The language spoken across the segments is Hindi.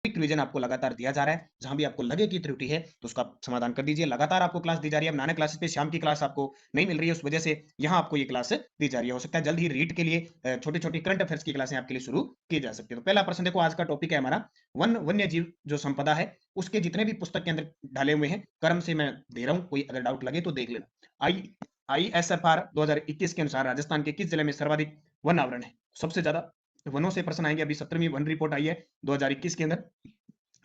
क्विक रिवीजन आपको लगातार दिया जा रहा है। जहाँ भी आपको लगे कि त्रुटि है, तो उसका समाधान कर दीजिए। लगातार आपको क्लास दी जा रही है। अब नाना क्लासेस पे शाम की क्लास आपको नहीं मिल रही है, उस वजह से यहाँ आपको ये क्लास दी जा रही है। हो सकता है जल्द ही रीट के लिए छोटी-छोटी करंट अफेयर्स की क्लासें आपके लिए शुरू की जा सकती है। तो पहला प्रश्न देखो, आज का टॉपिक है हमारा वन्य जीव जो संपदा है, उसके जितने भी पुस्तक के अंदर डाले हुए हैं, क्रम से मैं दे रहा हूँ, कोई अगर डाउट लगे तो देख लेना। आई आईएसएफआर 2021 के अनुसार राजस्थान के किस जिले में सर्वाधिक वन आवरण है? सबसे ज्यादा वनों से प्रश्न आएंगे। अभी 17वीं वन रिपोर्ट आई है 2021 के अंदर,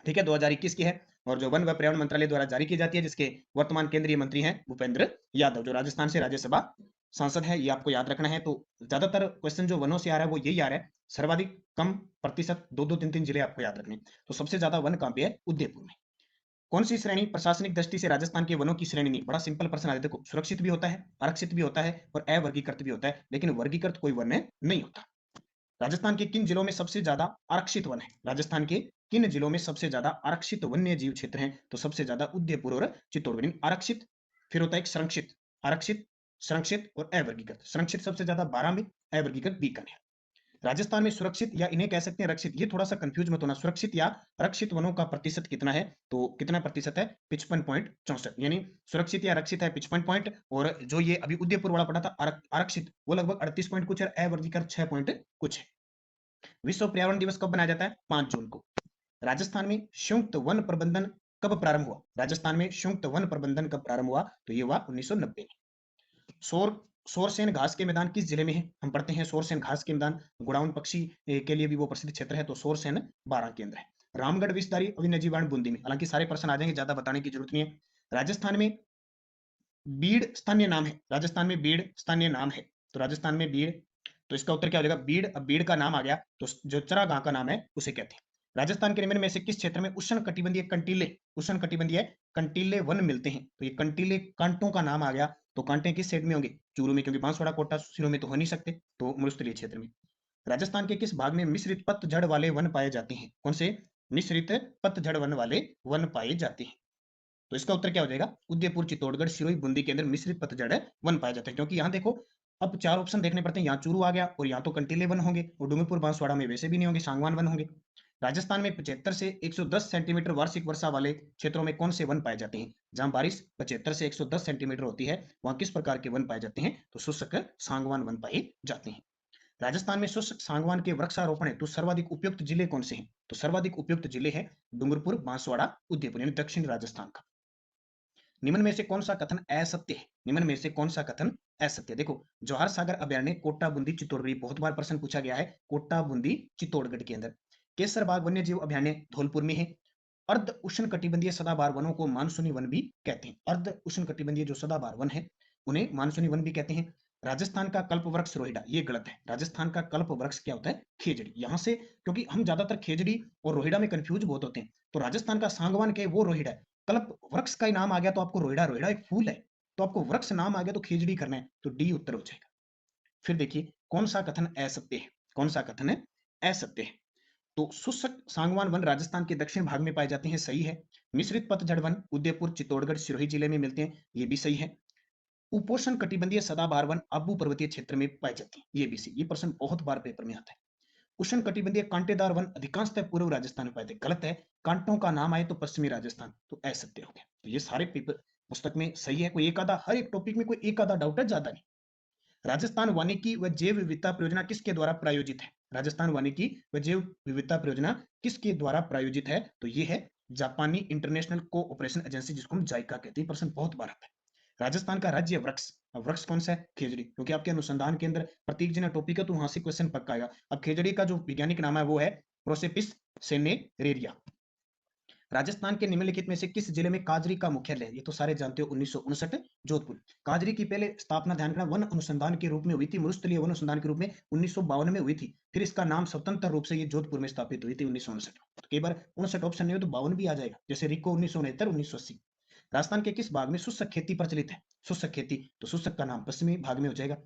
ठीक है, 2021 की है, और जो वन व पर्यावरण मंत्रालय द्वारा जारी की जाती है, जिसके वर्तमान केंद्रीय मंत्री हैं भूपेंद्र यादव, जो राजस्थान से राज्यसभा सांसद है, ये आपको याद रखना है। तो ज्यादातर क्वेश्चन जो वनों से आ रहा है वो यही आ रहा है, सर्वाधिक कम प्रतिशत, दो दो तीन तीन जिले आपको याद रखने हैं। तो सबसे ज्यादा वन कहाँ पे है? उदयपुर में। कौन सी श्रेणी प्रशासनिक दृष्टि से राजस्थान के वनों की श्रेणी नहीं? बड़ा सिंपल प्रश्न आ है, देखो, सुरक्षित भी होता है, आरक्षित भी होता है और अवर्गीकृत भी होता है, लेकिन वर्गीकृत कोई वन नहीं होता। राजस्थान के किन जिलों में सबसे ज्यादा आरक्षित वन है? राजस्थान के किन जिलों में सबसे ज्यादा आरक्षित वन्य जीव क्षेत्र हैं? तो सबसे ज्यादा उदयपुर और चित्तौड़गढ़। आरक्षित, फिर होता है एक संरक्षित, आरक्षित, संरक्षित और अवर्गीकृत। संरक्षित सबसे ज्यादा 12 में, अवर्गीकृत बीकानेर। राजस्थान में सुरक्षित या इन्हें कह सकते हैं रक्षित, ये थोड़ा सा कंफ्यूज मत होना, सुरक्षित या रक्षित वनों का प्रतिशत कितना है? तो कितना प्रतिशत है? 55.64, यानी सुरक्षित या रक्षित है 55 पॉइंट, और जो ये अभी उदयपुर वाला पड़ा था आरक्षित, वो लगभग 38 पॉइंट कुछ है, अवर्गीकृत 6 पॉइंट कुछ है। विश्व पर्यावरण दिवस कब मनाया जाता है? 5 जून को। राजस्थान में संयुक्त वन प्रबंधन कब प्रारंभ हुआ? राजस्थान में संयुक्त वन प्रबंधन कब प्रारंभ हुआ? तो ये हुआ 1990 में। शोर शोरसेन घास के मैदान किस जिले में है? हम पढ़ते हैं शोरसेन घास के मैदान, गुड़ाउन पक्षी के लिए भी वो प्रसिद्ध क्षेत्र है, तो शोरसेन 12 के अंदर है। रामगढ़ विषधारी अभिनजीवाण बूंदी में, हालांकि सारे प्रश्न आ जाएंगे, ज्यादा बताने की जरूरत नहीं है। राजस्थान में बीड़ स्थानीय नाम है, राजस्थान में बीड़ स्थानीय नाम है, तो राजस्थान में बीड़, तो इसका उत्तर क्या हो जाएगा? बीड़। अब बीड़ का नाम आ गया, तो जो चरागाह का नाम है उसे कहते हैं। राजस्थान के निम्न में से किस क्षेत्र में उष्ण कटिबंधीय कंटीले, उष्ण कटिबंधीय कंटीले वन मिलते हैं? तो ये कंटीले कांटों का नाम आ गया। तो कांटे किस साइड में होंगे? चूरू में, क्योंकि बांसवाड़ा कोटा सिरों में तो हो नहीं सकते, तो मरुस्थलीय क्षेत्र में। राजस्थान के किस भाग में मिश्रित पतझड़ वाले वन पाए जाते हैं? कौन से? मिश्रित पतझड़ वन वाले वन पाए जाते हैं। तो इसका उत्तर क्या हो जाएगा? उदयपुर, चित्तौड़गढ़, सिरोही, बूंदी के अंदर मिश्रित पतझड़ वन पाए जाते हैं। क्योंकि यहाँ देखो, अब 4 ऑप्शन देखने पड़ते हैं, यहाँ चूरू आ गया, और यहाँ तो कंटीले वन होंगे, और डूंगरपुर बांसवाड़ा में वैसे भी नहीं होंगे, सांगवान वन होंगे। राजस्थान में 75 से 110 सेंटीमीटर वार्षिक वर्षा वाले क्षेत्रों में कौन से वन पाए जाते हैं? जहां बारिश 75 से 110 सेंटीमीटर होती है, वहां किस प्रकार के वन पाए जाते हैं? तो शुष्क सांगवान वन पाए जाते हैं। राजस्थान में शुष्क सांगवान के वृक्षारोपण हेतु सर्वाधिक उपयुक्त जिले कौन से हैं? तो सर्वाधिक उपयुक्त जिले हैं डूंगरपुर, बांसवाड़ा, उदयपुर, यानी दक्षिण राजस्थान का। निम्न में से कौन सा कथन असत्य है? निम्न में से कौन सा कथन असत्य है? देखो, जवाहर सागर अभयारण्य कोटा बूंदी चित्तौड़गढ़, बहुत बार प्रश्न पूछा गया है, कोटा बूंदी चित्तौड़गढ़ के अंदर। केसर बाग वन्य जीव अभयारण्य धौलपुर में है। अर्ध उष्ण कटिबंधीय सदाबहार वनों को मानसूनी वन भी कहते हैं। अर्ध उष्ण कटिबंधीय जो सदाबहार वन है, उन्हें मानसूनी वन भी कहते हैं। राजस्थान का कल्प वृक्ष रोहिड़ा, ये गलत है। राजस्थान का कल्प वृक्ष क्या होता है? खेजड़ी। यहां से, क्योंकि हम ज्यादातर खेजड़ी और रोहिड़ा में कंफ्यूज बहुत होते हैं, तो राजस्थान का सांगवान के वो रोहिड़ा है। कल्प वृक्ष का ही नाम आ गया तो आपको रोहिड़ा, रोहिड़ा एक फूल है, तो आपको वृक्ष नाम आ गया तो खेजड़ी करना है, तो डी उत्तर हो जाएगा। फिर देखिए, कौन सा कथन असत्य है? कौन सा कथन है असत्य है? तो शुष्क सांगवान वन राजस्थान के दक्षिण भाग में पाए जाते हैं, सही है। मिश्रित पतझड़ वन उदयपुर, चित्तौड़गढ़, सिरोही जिले में मिलते हैं, ये भी सही है। उपोष्ण कटिबंधीय सदाबहार वन आबू पर्वतीय क्षेत्र में पाए जाते हैं, ये भी सही। ये प्रश्न बहुत बार पेपर में आता है। उष्ण कटिबंधीय कांटेदार वन अधिकांशतः पूर्व राजस्थान में पाए जाते हैं, गलत है। कांटों का नाम आए तो पश्चिमी राजस्थान, तो असत्य हो गया। तो ये सारे पेपर पुस्तक में सही है, कोई एक आधा, हर एक टॉपिक में कोई एक आधा डाउट है, ज्यादा नहीं। राजस्थान वानिकी व जैव विविधता परियोजना किसके द्वारा प्रायोजित है? राजस्थान वानिकी व जैव विविधता परियोजना किसके द्वारा प्रायोजित है? तो ये है जापानी इंटरनेशनल कोऑपरेशन एजेंसी, जिसको हम जाइका कहते हैं। प्रश्न बहुत बार आता है। राजस्थान का राज्य वृक्ष, अब वृक्ष कौन सा है? खेजड़ी, क्योंकि आपके अनुसंधान के अंदर प्रतीक जिन्हें टॉपिक है, तो वहां से क्वेश्चन पक्का आएगा। अब खेजड़ी का जो वैज्ञानिक नाम है वो है प्रोसेपिस सेनेरेरिया। राजस्थान के निम्नलिखित में से किस जिले में काजरी का मुख्यालय है? ये तो सारे जानते हो, 1959 जोधपुर। काजरी की पहले स्थापना, ध्यान रखना, वन अनुसंधान के रूप में हुई थी, मरुस्थलीय वन अनुसंधान के रूप में 1952 में हुई थी। फिर इसका नाम स्वतंत्र रूप से ये जोधपुर में स्थापित हुई थी 1959। तो कई बार 59 ऑप्शन नहीं हो तो 52 भी आ जाएगा, जैसे रिको 1969, 1980। राजस्थान के किस भाग में शुष्क खेती प्रचलित है? शुष्क खेती, तो शुष्क का नाम पश्चिमी भाग में हो जाएगा।